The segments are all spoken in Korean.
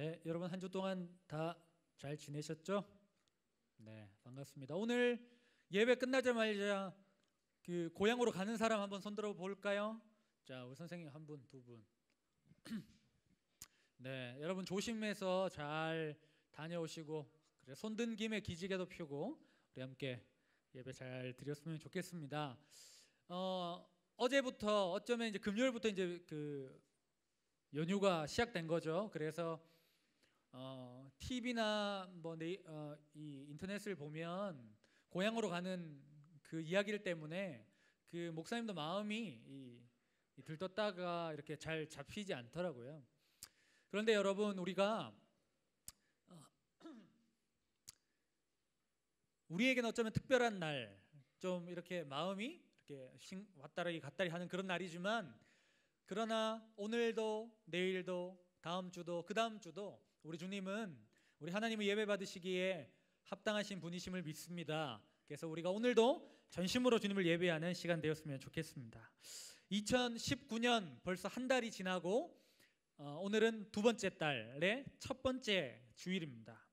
네, 여러분 한 주 동안 다 잘 지내셨죠? 네, 반갑습니다. 오늘 예배 끝나자마자 그 고향으로 가는 사람 한번 손들어 볼까요? 자, 우리 선생님 한 분, 두 분. 네, 여러분 조심해서 잘 다녀오시고 그래 손든 김에 기지개도 펴고 우리 함께 예배 잘 드렸으면 좋겠습니다. 어제부터 어쩌면 이제 금요일부터 이제 그 연휴가 시작된 거죠. 그래서 TV나 이 인터넷을 보면 고향으로 가는 그 이야기를 때문에 그 목사님도 마음이 들떴다가 이렇게 잘 잡히지 않더라고요. 그런데 여러분 우리가 우리에게는 어쩌면 특별한 날, 좀 이렇게 마음이 이렇게 왔다리 갔다리 하는 그런 날이지만 그러나 오늘도 내일도 다음 주도 그 다음 주도 우리 주님은 우리 하나님의 예배 받으시기에 합당하신 분이심을 믿습니다. 그래서 우리가 오늘도 전심으로 주님을 예배하는 시간 되었으면 좋겠습니다. 2019년 벌써 한 달이 지나고 오늘은 두 번째 달의 첫 번째 주일입니다.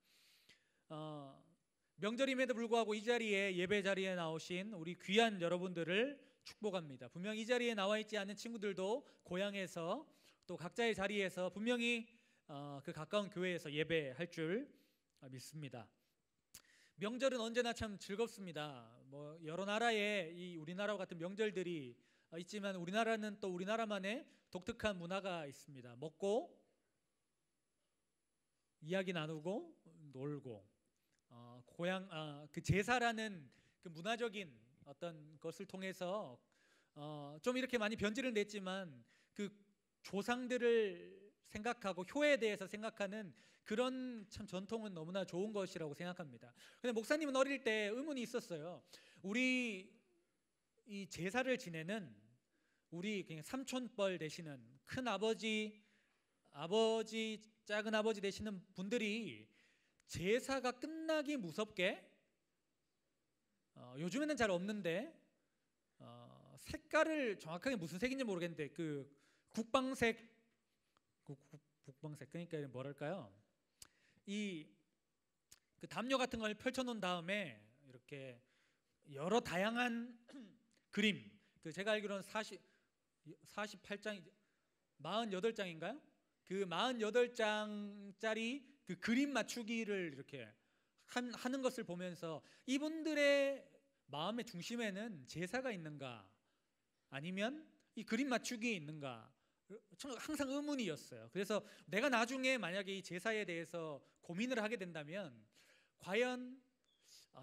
명절임에도 불구하고 이 자리에 예배 자리에 나오신 우리 귀한 여러분들을 축복합니다. 분명 이 자리에 나와 있지 않은 친구들도 고향에서 또 각자의 자리에서 분명히 그 가까운 교회에서 예배할 줄 믿습니다. 명절은 언제나 참 즐겁습니다. 뭐 여러 나라에 이 우리나라와 같은 명절들이 있지만 우리나라는 또 우리나라만의 독특한 문화가 있습니다. 먹고 이야기 나누고 놀고 그 제사라는 그 문화적인 어떤 것을 통해서 좀 이렇게 많이 변질을 냈지만 그 조상들을 생각하고 효에 대해서 생각하는 그런 참 전통은 너무나 좋은 것이라고 생각합니다. 근데 목사님은 어릴 때 의문이 있었어요. 우리 이 제사를 지내는 우리 그냥 삼촌뻘 되시는 큰 아버지, 작은 아버지 되시는 분들이 제사가 끝나기 무섭게 요즘에는 잘 없는데 색깔을 정확하게 무슨 색인지 모르겠는데 그 국방색 그러니까 뭐랄까요? 그 담요 같은 걸 펼쳐놓은 다음에 이렇게 여러 다양한 그림, 그 제가 알기로는 48장, 48장인가요? 그 48장짜리 그 그림 맞추기를 이렇게 하는 것을 보면서 이분들의 마음의 중심에는 제사가 있는가 아니면 이 그림 맞추기에 있는가 항상 의문이었어요. 그래서 내가 나중에 만약에 이 제사에 대해서 고민을 하게 된다면 과연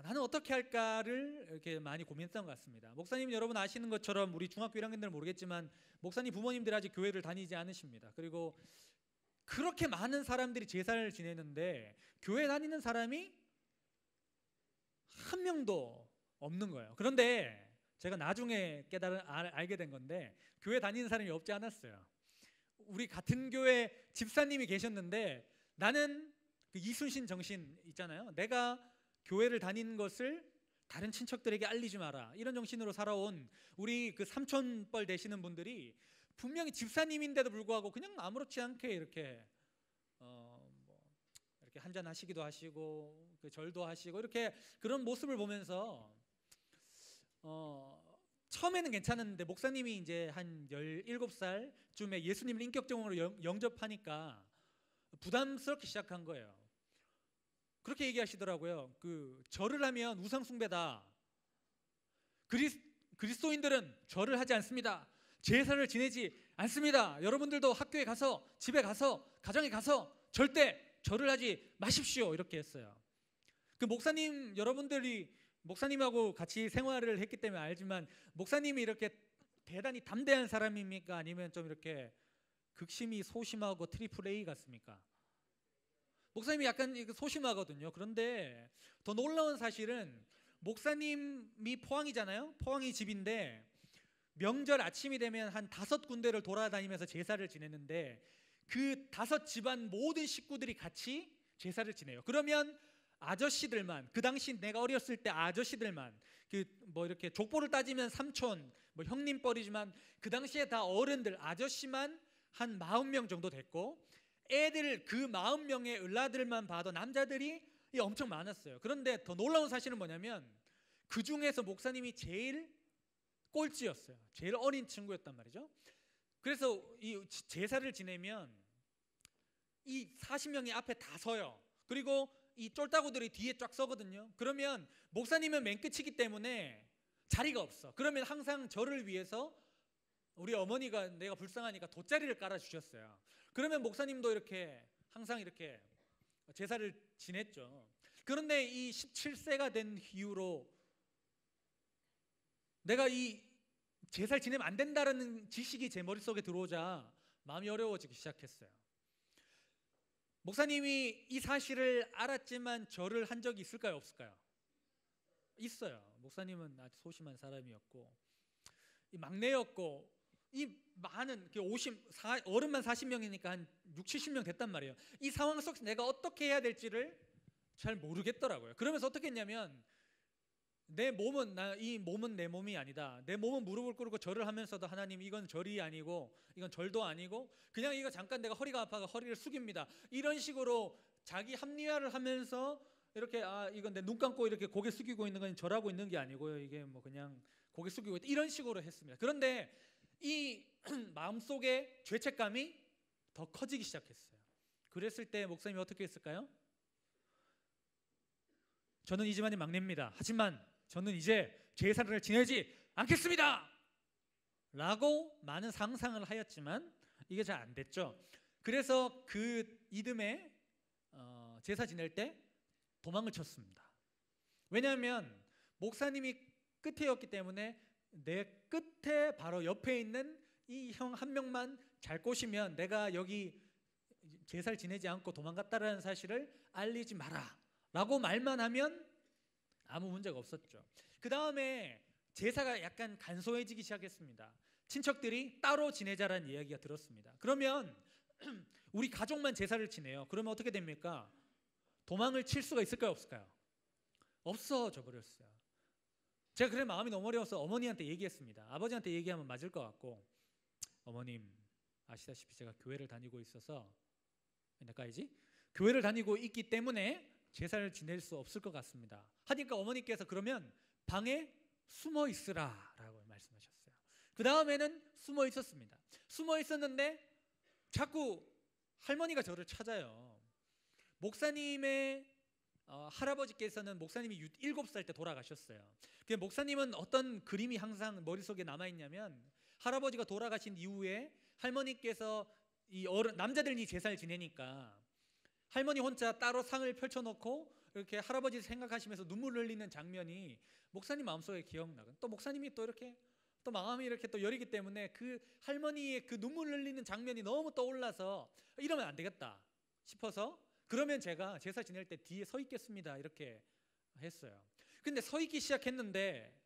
나는 어떻게 할까를 이렇게 많이 고민했던 것 같습니다. 목사님 여러분 아시는 것처럼 우리 중학교 1학년들은 모르겠지만 목사님 부모님들이 아직 교회를 다니지 않으십니다. 그리고 그렇게 많은 사람들이 제사를 지내는데 교회 다니는 사람이 한 명도 없는 거예요. 그런데 제가 나중에 알게 된 건데 교회 다니는 사람이 없지 않았어요. 우리 같은 교회 집사님이 계셨는데 나는 그 이순신 정신 있잖아요. 내가 교회를 다니는 것을 다른 친척들에게 알리지 마라 이런 정신으로 살아온 우리 그 삼촌뻘 되시는 분들이 분명히 집사님인데도 불구하고 그냥 아무렇지 않게 이렇게 이렇게 한잔 하시기도 하시고 그 절도 하시고 이렇게 그런 모습을 보면서 처음에는 괜찮았는데 목사님이 이제 한 17살쯤에 예수님을 인격적으로 영접하니까 부담스럽게 시작한 거예요. 그렇게 얘기하시더라고요. 그 절을 하면 우상 숭배다. 그리스도인들은 절을 하지 않습니다. 제사를 지내지 않습니다. 여러분들도 학교에 가서 집에 가서 가정에 가서 절대 절을 하지 마십시오. 이렇게 했어요. 그 목사님 여러분들이 목사님하고 같이 생활을 했기 때문에 알지만 목사님이 이렇게 대단히 담대한 사람입니까? 아니면 좀 이렇게 극심히 소심하고 트리플 A 같습니까? 목사님이 약간 소심하거든요. 그런데 더 놀라운 사실은 목사님이 포항이잖아요. 포항이 집인데 명절 아침이 되면 한 5군데를 돌아다니면서 제사를 지냈는데 그 5집안 모든 식구들이 같이 제사를 지내요. 그러면 아저씨들만, 그 당시 내가 어렸을 때 아저씨들만 그 뭐 이렇게 족보를 따지면 삼촌, 뭐 형님 뻘이지만 그 당시에 다 어른들, 아저씨만 한 40명 정도 됐고 애들 그 40명의 을라들만 봐도 남자들이 엄청 많았어요. 그런데 더 놀라운 사실은 뭐냐면 그 중에서 목사님이 제일 꼴찌였어요. 제일 어린 친구였단 말이죠. 그래서 이 제사를 지내면 이 40명이 앞에 다 서요. 그리고 이 쫄따구들이 뒤에 쫙 서거든요. 그러면 목사님은 맨 끝이기 때문에 자리가 없어. 그러면 항상 저를 위해서 우리 어머니가 내가 불쌍하니까 돗자리를 깔아주셨어요. 그러면 목사님도 이렇게 항상 이렇게 제사를 지냈죠. 그런데 이 17세가 된 이후로 내가 이 제사를 지내면 안 된다는 지식이 제 머릿속에 들어오자 마음이 어려워지기 시작했어요. 목사님이 이 사실을 알았지만 절을 한 적이 있을까요, 없을까요? 있어요. 목사님은 아주 소심한 사람이었고 이 막내였고 이 많은 어른만 40명이니까 한 6, 70명 됐단 말이에요. 이 상황 속에서 내가 어떻게 해야 될지를 잘 모르겠더라고요. 그러면서 어떻게 했냐면 내 몸은 이 몸은 내 몸이 아니다. 내 몸은 무릎을 꿇고 절을 하면서도 하나님 이건 절이 아니고 이건 절도 아니고 그냥 이거 잠깐 내가 허리가 아파서 허리를 숙입니다. 이런 식으로 자기 합리화를 하면서 이렇게 이건 내 눈 감고 이렇게 고개 숙이고 있는 건 절하고 있는 게 아니고요. 이게 뭐 그냥 고개 숙이고 있다. 이런 식으로 했습니다. 그런데 이 마음속에 죄책감이 더 커지기 시작했어요. 그랬을 때 목사님이 어떻게 했을까요? 저는 이 집안의 막내입니다. 하지만 저는 이제 제사를 지내지 않겠습니다! 라고 많은 상상을 하였지만 이게 잘 안 됐죠. 그래서 그 이듬해 제사 지낼 때 도망을 쳤습니다. 왜냐하면 목사님이 끝에였기 때문에 내 끝에 바로 옆에 있는 이 형 한 명만 잘 꼬시면 내가 여기 제사를 지내지 않고 도망갔다라는 사실을 알리지 마라 라고 말만 하면 아무 문제가 없었죠. 그 다음에 제사가 약간 간소해지기 시작했습니다. 친척들이 따로 지내자라는 이야기가 들었습니다. 그러면 우리 가족만 제사를 지내요. 그러면 어떻게 됩니까? 도망을 칠 수가 있을까요, 없을까요? 없어져 버렸어요. 제가 그래 마음이 너무 어려워서 어머니한테 얘기했습니다. 아버지한테 얘기하면 맞을 것 같고, 어머님 아시다시피 제가 교회를 다니고 있어서 나까이지 교회를 다니고 있기 때문에 제사를 지낼 수 없을 것 같습니다. 하니까 어머니께서 그러면 방에 숨어 있으라 라고 말씀하셨어요. 그 다음에는 숨어 있었습니다. 숨어 있었는데 자꾸 할머니가 저를 찾아요. 목사님의 할아버지께서는 목사님이 7살 때 돌아가셨어요. 목사님은 어떤 그림이 항상 머릿속에 남아있냐면 할아버지가 돌아가신 이후에 할머니께서 남자들이 제사를 지내니까 할머니 혼자 따로 상을 펼쳐놓고 이렇게 할아버지 생각하시면서 눈물을 흘리는 장면이 목사님 마음속에 기억나고, 또 목사님이 또 이렇게 또 마음이 이렇게 또 여리기 때문에 그 할머니의 그 눈물 흘리는 장면이 너무 떠올라서 이러면 안 되겠다 싶어서 그러면 제가 제사 지낼 때 뒤에 서 있겠습니다 이렇게 했어요. 근데 서 있기 시작했는데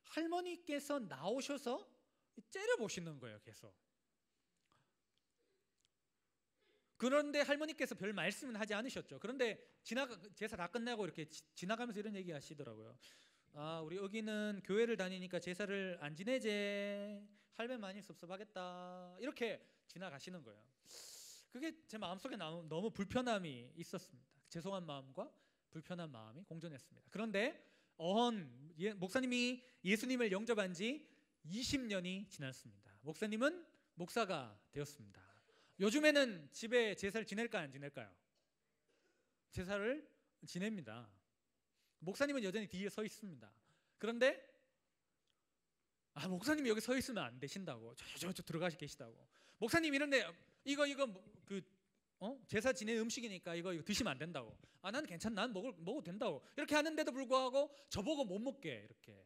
할머니께서 나오셔서 째려보시는 거예요, 계속. 그런데 할머니께서 별 말씀은 하지 않으셨죠. 그런데 제사 다 끝나고 이렇게 지나가면서 이런 얘기 하시더라고요. 우리 여기는 교회를 다니니까 제사를 안 지내제, 할매 많이 섭섭하겠다 이렇게 지나가시는 거예요. 그게 제 마음속에 너무 불편함이 있었습니다. 죄송한 마음과 불편한 마음이 공존했습니다. 그런데 목사님이 예수님을 영접한 지 20년이 지났습니다. 목사님은 목사가 되었습니다. 요즘에는 집에 제사를 지낼까요, 안 지낼까요? 제사를 지냅니다. 목사님은 여전히 뒤에 서 있습니다. 그런데 목사님이 여기 서 있으면 안 되신다고, 저 들어가시 계시다고. 목사님 이런데 이거 제사 지낸 음식이니까 이거 드시면 안 된다고. 나는 괜찮아, 난 먹어도 된다고. 이렇게 하는데도 불구하고 저보고 못 먹게 이렇게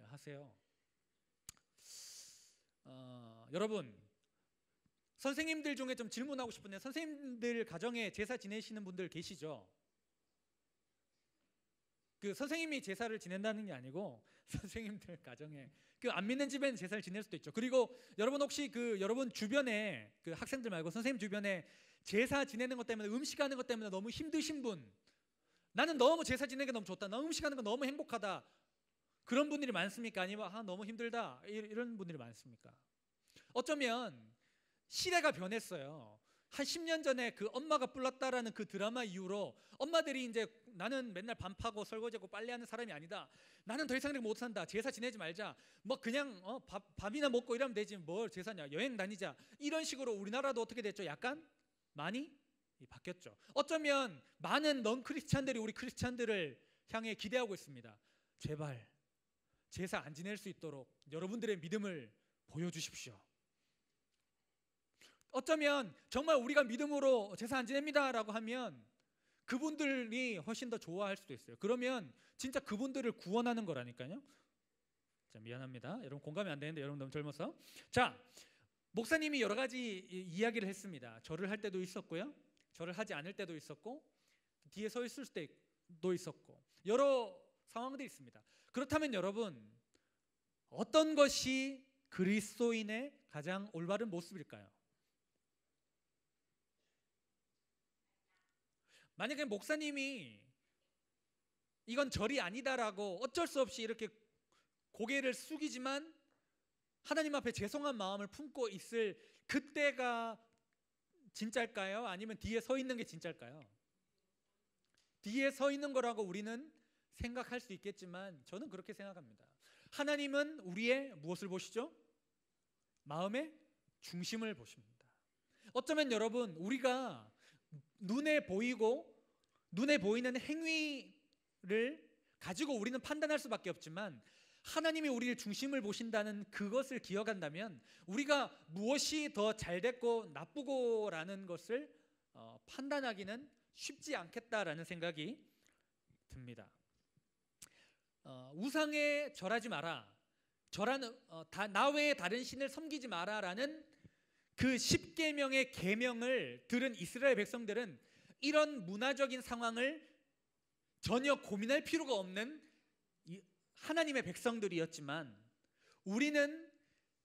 하세요. 여러분, 선생님들 중에 좀 질문하고 싶은데, 선생님들 가정에 제사 지내시는 분들 계시죠? 그 선생님이 제사를 지낸다는 게 아니고 선생님들 가정에 안 믿는 집에는 제사를 지낼 수도 있죠. 그리고 여러분 혹시 여러분 주변에 학생들 말고 선생님 주변에 제사 지내는 것 때문에 음식하는 것 때문에 너무 힘드신 분, 나는 너무 제사 지내는 게 너무 좋다, 나 음식하는 거 너무 행복하다, 그런 분들이 많습니까? 아니면 너무 힘들다 이런 분들이 많습니까? 어쩌면 시대가 변했어요. 한 10년 전에 그 엄마가 불났다라는 그 드라마 이후로 엄마들이 이제 나는 맨날 밥 파고 설거지하고 빨래하는 사람이 아니다. 나는 더 이상 이렇게 못 산다. 제사 지내지 말자. 뭐 그냥 밥이나 먹고 이러면 되지. 뭘 제사냐. 여행 다니자. 이런 식으로 우리나라도 어떻게 됐죠? 약간 많이 바뀌었죠. 어쩌면 많은 넌 크리스찬들이 우리 크리스찬들을 향해 기대하고 있습니다. 제발 제사 안 지낼 수 있도록 여러분들의 믿음을 보여주십시오. 어쩌면 정말 우리가 믿음으로 제사 안 지냅니다 라고 하면 그분들이 훨씬 더 좋아할 수도 있어요. 그러면 진짜 그분들을 구원하는 거라니까요. 자, 미안합니다. 여러분 공감이 안 되는데 여러분 너무 젊어서. 자, 목사님이 여러 가지 이야기를 했습니다. 절을 할 때도 있었고요, 절을 하지 않을 때도 있었고, 뒤에 서 있을 때도 있었고, 여러 상황들이 있습니다. 그렇다면 여러분, 어떤 것이 그리스도인의 가장 올바른 모습일까요? 만약에 목사님이 이건 절이 아니다라고 어쩔 수 없이 이렇게 고개를 숙이지만 하나님 앞에 죄송한 마음을 품고 있을 그때가 진짜일까요? 아니면 뒤에 서 있는 게 진짜일까요? 뒤에 서 있는 거라고 우리는 생각할 수 있겠지만 저는 그렇게 생각합니다. 하나님은 우리의 무엇을 보시죠? 마음의 중심을 보십니다. 어쩌면 여러분, 우리가 눈에 보이는 행위를 가지고 우리는 판단할 수밖에 없지만 하나님이 우리의 중심을 보신다는 그것을 기억한다면 우리가 무엇이 더 잘됐고 나쁘고라는 것을 판단하기는 쉽지 않겠다라는 생각이 듭니다. 우상에 절하지 마라, 나 외에 다른 신을 섬기지 마라라는 그 10계명의 계명을 들은 이스라엘 백성들은 이런 문화적인 상황을 전혀 고민할 필요가 없는 하나님의 백성들이었지만 우리는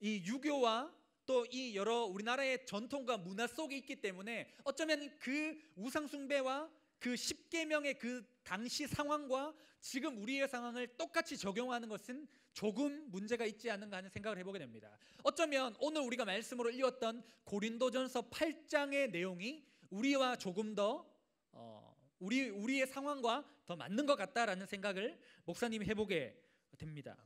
이 유교와 또 이 여러 우리나라의 전통과 문화 속에 있기 때문에 어쩌면 그 우상 숭배와 그 10계명의 그 당시 상황과 지금 우리의 상황을 똑같이 적용하는 것은 조금 문제가 있지 않는가 하는 생각을 해보게 됩니다. 어쩌면 오늘 우리가 말씀으로 읽었던 고린도전서 8장의 내용이 우리와 조금 더 우리의 상황과 더 맞는 것 같다라는 생각을 목사님이 해보게 됩니다.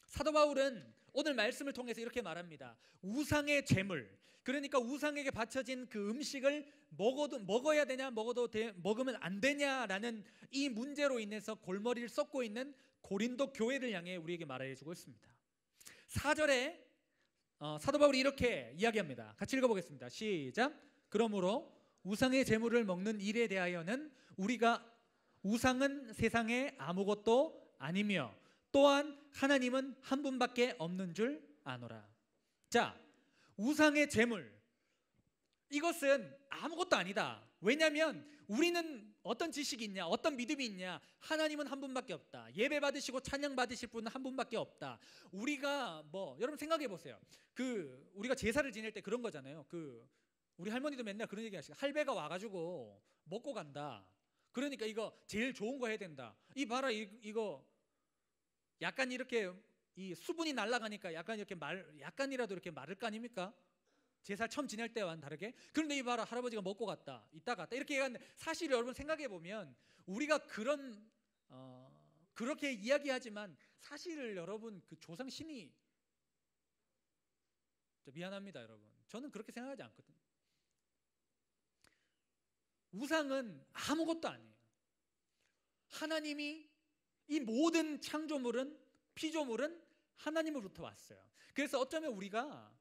사도 바울은 오늘 말씀을 통해서 이렇게 말합니다. 우상의 제물, 그러니까 우상에게 바쳐진 그 음식을 먹어야 되냐, 먹으면 안 되냐라는 이 문제로 인해서 골머리를 썩고 있는 고린도 교회를 향해 우리에게 말해주고 있습니다. 4절에 사도 바울이 이렇게 이야기합니다. 같이 읽어보겠습니다. 시작. 그러므로 우상의 제물을 먹는 일에 대하여는 우상은 세상에 아무것도 아니며 또한 하나님은 한 분밖에 없는 줄 아노라. 자, 우상의 제물, 이것은 아무것도 아니다. 왜냐하면 우리는 어떤 지식이 있냐, 어떤 믿음이 있냐, 하나님은 한 분밖에 없다. 예배 받으시고 찬양 받으실 분은 한 분밖에 없다. 우리가 여러분 생각해 보세요. 우리가 제사를 지낼 때 그런 거잖아요. 우리 할머니도 맨날 그런 얘기 하시고, 할배가 와가지고 먹고 간다. 그러니까 이거 제일 좋은 거 해야 된다. 이 봐라, 이거 약간 이렇게 이 수분이 날아가니까 약간이라도 이렇게 마를 거 아닙니까? 제사 처음 지낼 때와는 다르게. 그런데 이 봐라, 할아버지가 먹고 갔다, 이따 갔다, 이렇게 얘기하는데 사실 여러분 생각해 보면 우리가 그렇게 이야기하지만 사실 여러분 그 조상 신이, 미안합니다 여러분, 저는 그렇게 생각하지 않거든요. 우상은 아무것도 아니에요. 하나님이 이 모든 창조물은, 피조물은 하나님으로부터 왔어요. 그래서 어쩌면 우리가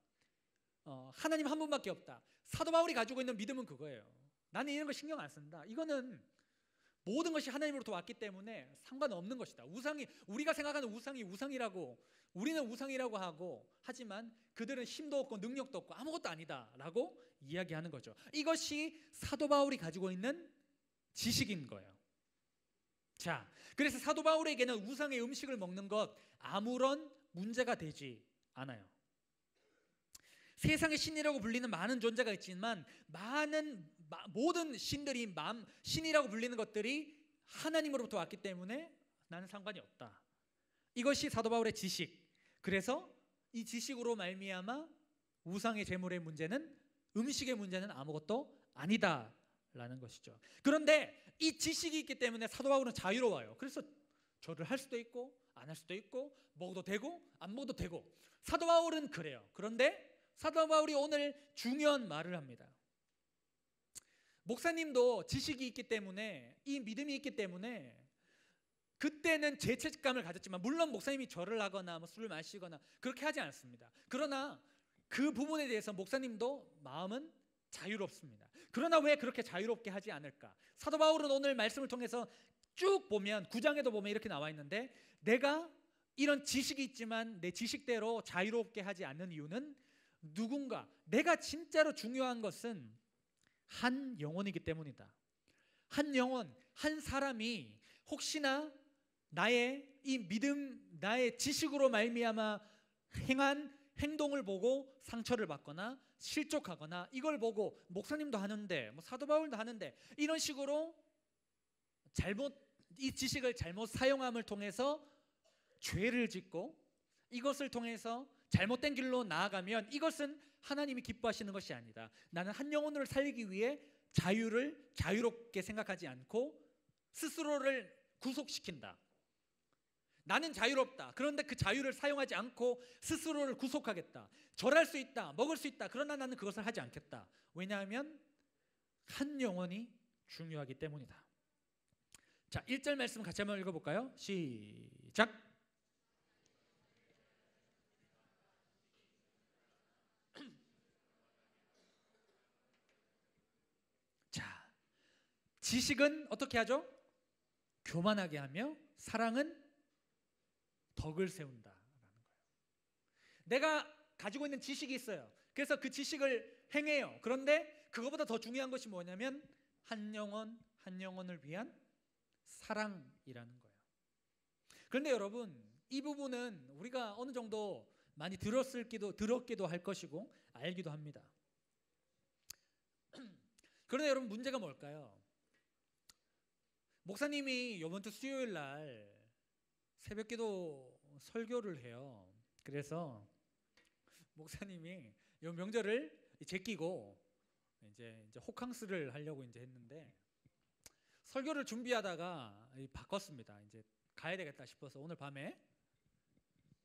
하나님 한 분밖에 없다. 사도 바울이 가지고 있는 믿음은 그거예요. 나는 이런 거 신경 안 쓴다. 이거는 모든 것이 하나님으로부터 왔기 때문에 상관없는 것이다. 우리가 생각하는 우상이 우리는 우상이라고 하지만 그들은 힘도 없고 능력도 없고 아무것도 아니다라고 이야기하는 거죠. 이것이 사도 바울이 가지고 있는 지식인 거예요. 자, 그래서 사도 바울에게는 우상의 음식을 먹는 것 아무런 문제가 되지 않아요. 세상의 신이라고 불리는 많은 존재가 있지만 모든 신들이 신이라고 불리는 것들이 하나님으로부터 왔기 때문에 나는 상관이 없다. 이것이 사도 바울의 지식. 그래서 이 지식으로 말미암아 우상의 제물의 문제는 음식의 문제는 아무것도 아니다라는 것이죠. 그런데 이 지식이 있기 때문에 사도 바울은 자유로워요. 그래서 절을 할 수도 있고 안 할 수도 있고 먹어도 되고 안 먹어도 되고, 사도 바울은 그래요. 그런데 사도 바울이 오늘 중요한 말을 합니다. 목사님도 지식이 있기 때문에, 이 믿음이 있기 때문에 그때는 죄책감을 가졌지만, 물론 목사님이 절을 하거나 뭐 술을 마시거나 그렇게 하지 않습니다. 그러나 그 부분에 대해서 목사님도 마음은 자유롭습니다. 그러나 왜 그렇게 자유롭게 하지 않을까? 사도 바울은 오늘 말씀을 통해서 쭉 보면 9장에도 보면 이렇게 나와 있는데, 내가 이런 지식이 있지만 내 지식대로 자유롭게 하지 않는 이유는 누군가, 내가 진짜로 중요한 것은 한 영혼이기 때문이다. 한 영혼, 한 사람이 혹시나 나의 이 믿음, 나의 지식으로 말미암아 행한 행동을 보고 상처를 받거나 실족하거나, 이걸 보고 목사님도 하는데 뭐 사도 바울도 하는데 이런 식으로 이 지식을 잘못 사용함을 통해서 죄를 짓고 이것을 통해서 잘못된 길로 나아가면 이것은 하나님이 기뻐하시는 것이 아니다. 나는 한 영혼을 살리기 위해 자유롭게 생각하지 않고 스스로를 구속시킨다. 나는 자유롭다. 그런데 그 자유를 사용하지 않고 스스로를 구속하겠다. 절할 수 있다. 먹을 수 있다. 그러나 나는 그것을 하지 않겠다. 왜냐하면 한 영혼이 중요하기 때문이다. 자, 1절 말씀 같이 한번 읽어볼까요? 시작. 자, 지식은 어떻게 하죠? 교만하게 하며 사랑은 덕을 세운다라는 거예요. 내가 가지고 있는 지식이 있어요. 그래서 그 지식을 행해요. 그런데 그거보다 더 중요한 것이 뭐냐면 한 영혼 한 영혼을 위한 사랑이라는 거예요. 그런데 여러분, 이 부분은 우리가 어느 정도 많이 들었기도 할 것이고 알기도 합니다. 그런데 여러분, 문제가 뭘까요? 목사님이 이번 주 수요일 날 새벽기도 설교를 해요. 그래서 목사님이 이 명절을 제끼고 이제 호캉스를 하려고 이제 했는데, 설교를 준비하다가 바꿨습니다. 이제 가야 되겠다 싶어서 오늘 밤에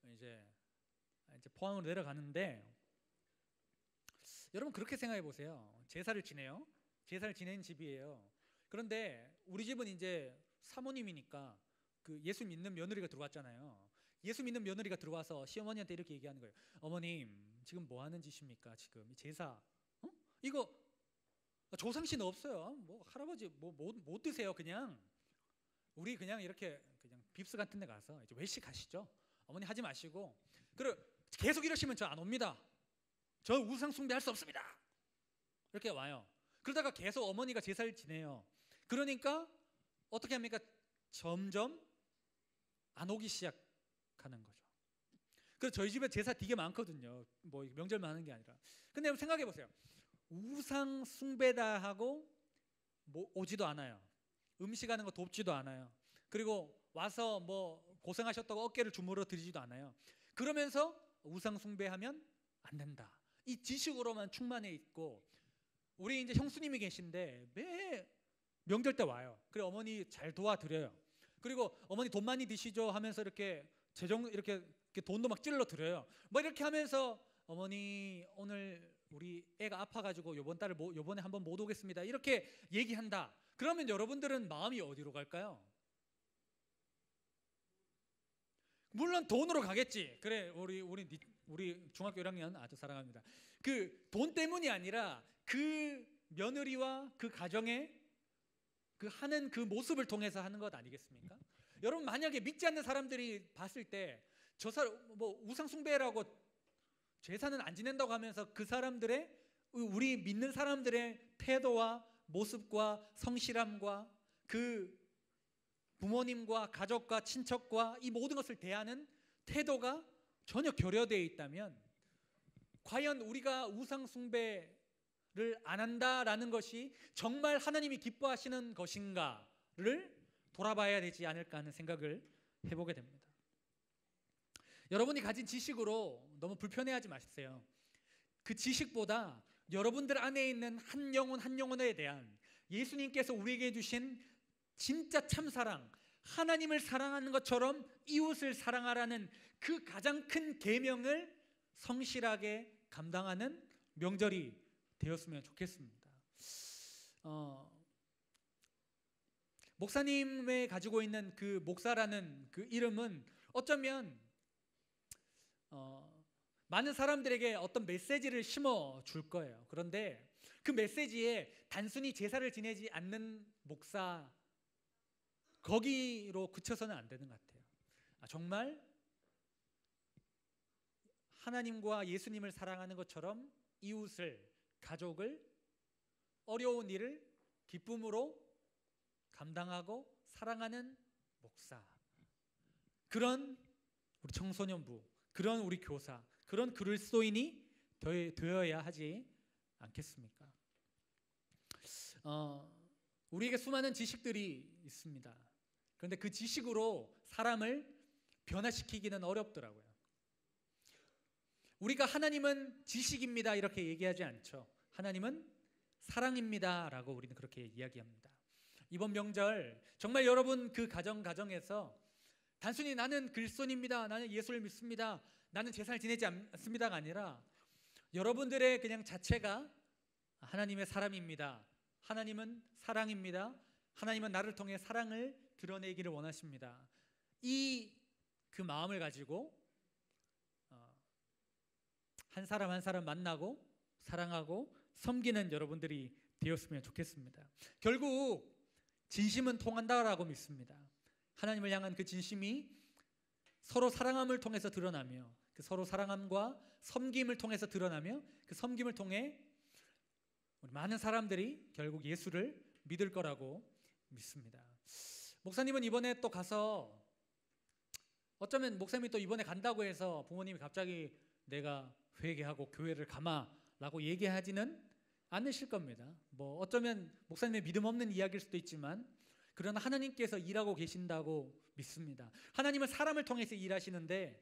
이제 포항으로 내려가는데, 여러분 그렇게 생각해 보세요. 제사를 지내요. 제사를 지내는 집이에요. 그런데 우리 집은 이제 사모님이니까 그 예수 믿는 며느리가 들어왔잖아요. 예수 믿는 며느리가 들어와서 시어머니한테 이렇게 얘기하는 거예요. 어머님, 지금 뭐 하는 짓입니까? 지금 제사, 이거 조상신 없어요. 뭐 할아버지 못 드세요. 그냥 우리 그냥 이렇게 그냥 빕스 같은 데 가서 이제 외식하시죠. 어머니 하지 마시고. 그리고 계속 이러시면 저 안 옵니다. 저 우상 숭배할 수 없습니다. 이렇게 와요. 그러다가 계속 어머니가 제사를 지내요. 그러니까 어떻게 합니까? 점점 안 오기 시작하는 거죠. 그래서 저희 집에 제사 되게 많거든요. 뭐 명절만 하는 게 아니라. 근데 생각해 보세요. 우상 숭배다 하고 뭐 오지도 않아요. 음식하는 거 돕지도 않아요. 그리고 와서 뭐 고생하셨다고 어깨를 주물러 드리지도 않아요. 그러면서 우상 숭배하면 안 된다. 이 지식으로만 충만해 있고, 우리 이제 형수님이 계신데 매 명절 때 와요. 그래 어머니 잘 도와드려요. 그리고 어머니 돈 많이 드시죠 하면서 이렇게 이렇게 돈도 막 찔러 드려요. 뭐 이렇게 하면서 어머니 오늘 우리 애가 아파가지고 요번에 한번 못 오겠습니다. 이렇게 얘기한다. 그러면 여러분들은 마음이 어디로 갈까요? 물론 돈으로 가겠지. 그래 우리 중학교 1학년 아주 사랑합니다. 그 돈 때문이 아니라 그 며느리와 그 가정의 그 하는 그 모습을 통해서 하는 것 아니겠습니까? 여러분, 만약에 믿지 않는 사람들이 봤을 때 저 사람 뭐 우상 숭배라고 제사는 안 지낸다고 하면서 그 사람들의, 우리 믿는 사람들의 태도와 모습과 성실함과 그 부모님과 가족과 친척과 이 모든 것을 대하는 태도가 전혀 결여되어 있다면, 과연 우리가 우상 숭배를 안 한다라는 것이 정말 하나님이 기뻐하시는 것인가를 돌아봐야 되지 않을까 하는 생각을 해보게 됩니다. 여러분이 가진 지식으로 너무 불편해하지 마세요. 그 지식보다 여러분들 안에 있는 한 영혼 한 영혼에 대한 예수님께서 우리에게 주신 진짜 참 사랑, 하나님을 사랑하는 것처럼 이웃을 사랑하라는 그 가장 큰 계명을 성실하게 감당하는 명절이 되었으면 좋겠습니다. 목사님의 가지고 있는 그 목사라는 그 이름은 어쩌면 많은 사람들에게 어떤 메시지를 심어 줄 거예요. 그런데 그 메시지에 단순히 제사를 지내지 않는 목사 거기로 그쳐서는 안 되는 것 같아요. 정말 하나님과 예수님을 사랑하는 것처럼 이웃을, 가족을, 어려운 일을 기쁨으로 감당하고 사랑하는 목사, 그런 우리 청소년부, 그런 우리 교사, 그런 그리스도인이 되어야 하지 않겠습니까? 우리에게 수많은 지식들이 있습니다. 그런데 그 지식으로 사람을 변화시키기는 어렵더라고요. 우리가 하나님은 지식입니다 이렇게 얘기하지 않죠. 하나님은 사랑입니다 라고 우리는 그렇게 이야기합니다. 이번 명절 정말 여러분 그 가정에서 단순히 나는 그리스도인입니다, 나는 예수를 믿습니다, 나는 제사를 지내지 않습니다가 아니라 여러분들의 그냥 자체가 하나님의 사람입니다, 하나님은 사랑입니다, 하나님은 나를 통해 사랑을 드러내기를 원하십니다. 그 마음을 가지고 한 사람 한 사람 만나고 사랑하고 섬기는 여러분들이 되었으면 좋겠습니다. 결국 진심은 통한다라고 믿습니다. 하나님을 향한 그 진심이 서로 사랑함을 통해서 드러나며, 그 서로 사랑함과 섬김을 통해서 드러나며, 그 섬김을 통해 많은 사람들이 결국 예수를 믿을 거라고 믿습니다. 목사님은 이번에 또 가서, 어쩌면 목사님이 또 이번에 간다고 해서 부모님이 갑자기 내가 회개하고 교회를 가마라고 얘기하지는 않으실 겁니다. 어쩌면 목사님의 믿음 없는 이야기일 수도 있지만, 그러나 하나님께서 일하고 계신다고 믿습니다. 하나님은 사람을 통해서 일하시는데,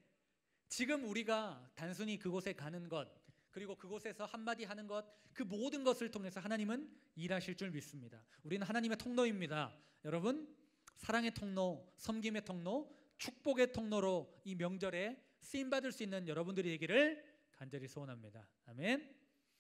지금 우리가 단순히 그곳에 가는 것, 그리고 그곳에서 한마디 하는 것, 그 모든 것을 통해서 하나님은 일하실 줄 믿습니다. 우리는 하나님의 통로입니다. 여러분, 사랑의 통로, 섬김의 통로, 축복의 통로로 이 명절에 쓰임받을 수 있는 여러분들이 되기를 간절히 소원합니다. 아멘.